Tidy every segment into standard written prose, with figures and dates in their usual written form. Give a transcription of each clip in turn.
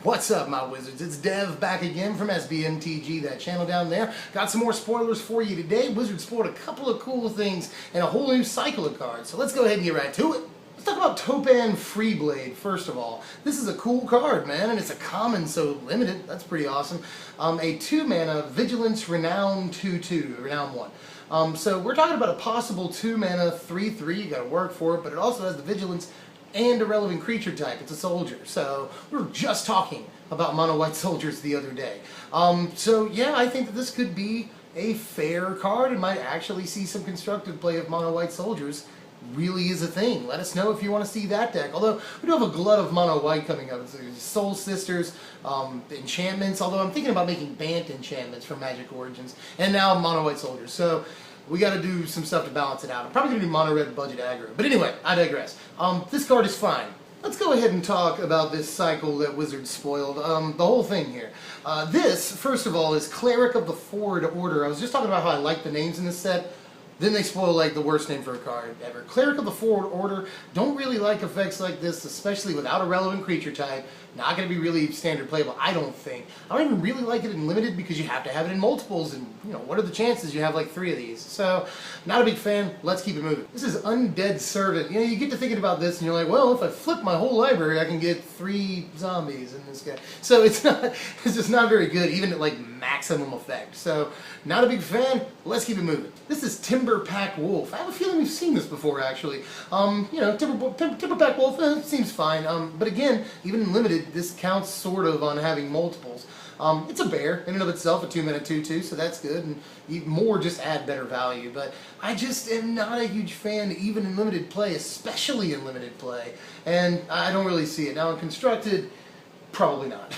What's up, my wizards? It's Dev back again from mtg, that channel down there. Got some more spoilers for you today. Wizards spoiled a couple of cool things and a whole new cycle of cards. So let's go ahead and get right to it. Let's talk about Topan Freeblade first of all. This is a cool card, man, and it's a common, so limited. That's pretty awesome. A 2-mana Vigilance Renown 2/2, Renown 1. So we're talking about a possible 2-mana 3/3. You gotta work for it, but it also has the Vigilance and a relevant creature type. It's a soldier. So we were just talking about mono white soldiers the other day. So yeah, I think that this could be a fair card and might actually see some constructive play of mono white soldiers really is a thing. Let us know if you want to see that deck. Although we do have a glut of mono white coming up. It's Soul Sisters, enchantments, although I'm thinking about making Bant enchantments from Magic Origins, and now mono white soldiers. So we got to do some stuff to balance it out. I'm probably going to do mono red budget aggro. But anyway, I digress. This card is fine. Let's go ahead and talk about this cycle that Wizards spoiled. The whole thing here. This, first of all, is Cleric of the Forward Order. I was just talking about how I like the names in this set. Then they spoil like the worst name for a card ever. Cleric of the Forward Order. Don't really like effects like this, especially without a relevant creature type. Not going to be really standard playable, I don't think. I don't even really like it in limited because you have to have it in multiples, and you know, what are the chances you have like 3 of these? So, not a big fan. Let's keep it moving. This is Undead Servant. You know, you get to thinking about this and you're like, well, if I flip my whole library, I can get 3 zombies in this guy. So it's just not very good, even at like maximum effect. So, not a big fan. Let's keep it moving. This is Timber Pack Wolf. I have a feeling we've seen this before, actually. You know, Timber Pack Wolf seems fine. But again, even in limited, this counts sort of on having multiples. It's a bear in and of itself, a 2-mana 2/2, so that's good, and even more just add better value. But I just am not a huge fan, even in limited play, especially in limited play, and I don't really see it. Now in constructed, probably not.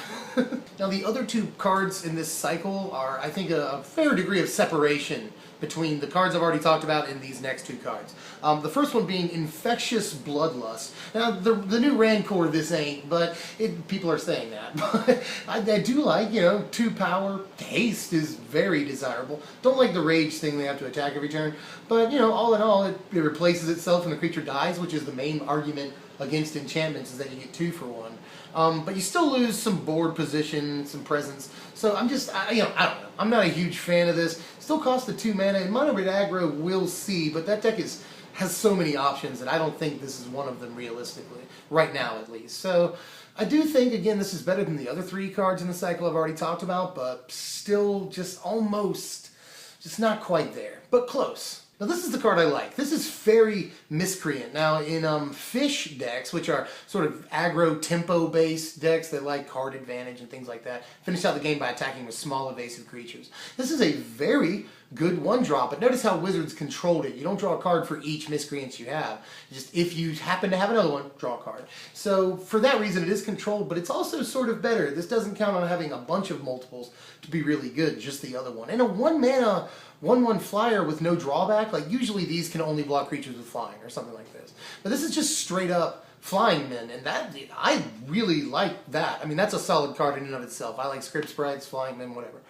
Now the other 2 cards in this cycle are, I think, a fair degree of separation between the cards I've already talked about and these next 2 cards. The first one being Infectious Bloodlust. Now, the new Rancor this ain't, but people are saying that. But I do like, you know, 2 power. Haste is very desirable. Don't like the Rage thing they have to attack every turn. But, you know, all in all, it replaces itself when the creature dies, which is the main argument against enchantments, is that you get 2 for 1. But you still lose some board position, some presence. So I'm just, I don't know. I'm not a huge fan of this. Still costs the 2 mana, and mono red aggro we'll see, but that deck has so many options that I don't think this is one of them realistically, right now at least. So I do think, again, this is better than the other 3 cards in the cycle I've already talked about, but still just almost, just not quite there, but close. Now this is the card I like. This is Fairy Miscreant. Now in fish decks, which are sort of aggro tempo based decks that like card advantage and things like that, finish out the game by attacking with small evasive creatures. This is a very good 1-drop, but notice how Wizards controlled it. You don't draw a card for each Miscreants you have. Just if you happen to have another one, draw a card. So for that reason it is controlled, but it's also sort of better. This doesn't count on having a bunch of multiples to be really good, just the other one. And a 1-mana 1/1 flyer with no drawback, like usually these can only block creatures with flying or something like this. But this is just straight up flying men, and that, I really like that. I mean, that's a solid card in and of itself. I like Script Sprites, flying men, whatever.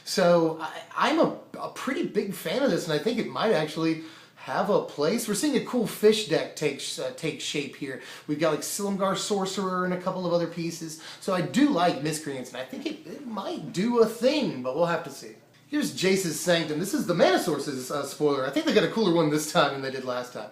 So I'm a pretty big fan of this, and I think it might actually have a place. We're seeing a cool fish deck take shape here. We've got like Silumgar Sorcerer and a couple of other pieces. So I do like Miscreants, and I think it might do a thing, but we'll have to see. Here's Jace's Sanctum. This is the Mana Sources spoiler. I think they got a cooler one this time than they did last time.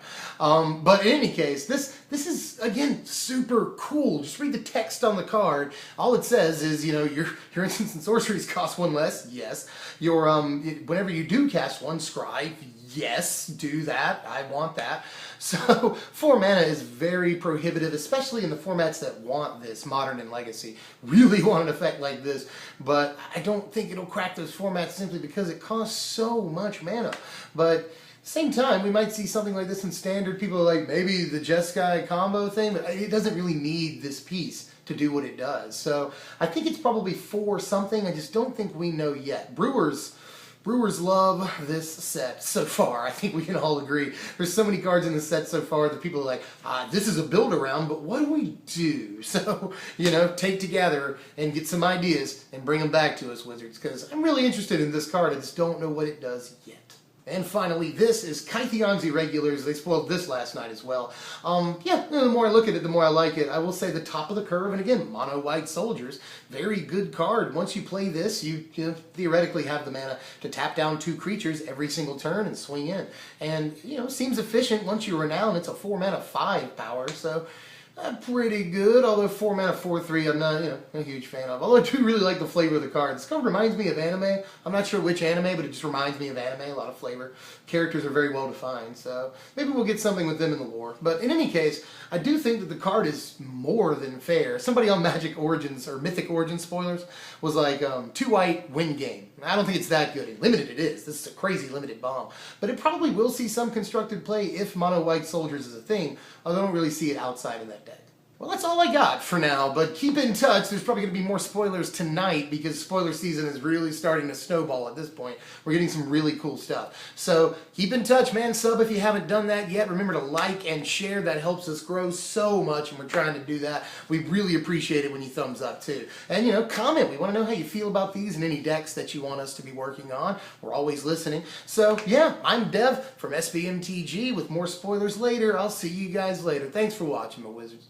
But in any case, this is, again, super cool. Just read the text on the card. All it says is, you know, your instants and sorceries cost 1 less. Yes. Your whenever you do cast 1, Scribe. Yes, do that. I want that. So 4 mana is very prohibitive, especially in the formats that want this, Modern and Legacy. Really want an effect like this, but I don't think it'll crack those formats simply because it costs so much mana. But at the same time, we might see something like this in Standard. People are like, maybe the Jeskai combo thing, but it doesn't really need this piece to do what it does. So I think it's probably 4 something. I just don't think we know yet. Brewers love this set so far. I think we can all agree. There's so many cards in the set so far that people are like, this is a build around, but what do we do? So, you know, take together and get some ideas and bring them back to us, Wizards, because I'm really interested in this card. I just don't know what it does yet. And finally, this is Kytheon's Irregulars. They spoiled this last night as well. Yeah, the more I look at it, the more I like it. I will say the top of the curve, and again, mono white soldiers, very good card. Once you play this, you theoretically have the mana to tap down 2 creatures every single turn and swing in. And, seems efficient. Once you renown, it's a 4 mana 5 power, so pretty good, although 4 mana 4/3 I'm not a huge fan of. Although I do really like the flavor of the card. This kind of reminds me of anime. I'm not sure which anime, but it just reminds me of anime. A lot of flavor. Characters are very well defined, so maybe we'll get something with them in the lore. But in any case, I do think that the card is more than fair. Somebody on Magic Origins or Mythic Origins spoilers was like 2 white win game. I don't think it's that good. In limited it is. This is a crazy limited bomb. But it probably will see some constructed play if mono white soldiers is a thing, although I don't really see it outside of that deck. Well, that's all I got for now, but keep in touch. There's probably going to be more spoilers tonight because spoiler season is really starting to snowball at this point. We're getting some really cool stuff. So keep in touch, man. Sub if you haven't done that yet. Remember to like and share. That helps us grow so much, and we're trying to do that. We really appreciate it when you thumbs up, too. And, comment. We want to know how you feel about these and any decks that you want us to be working on. We're always listening. So, yeah, I'm Dev from SBMTG with more spoilers later. I'll see you guys later. Thanks for watching, my wizards.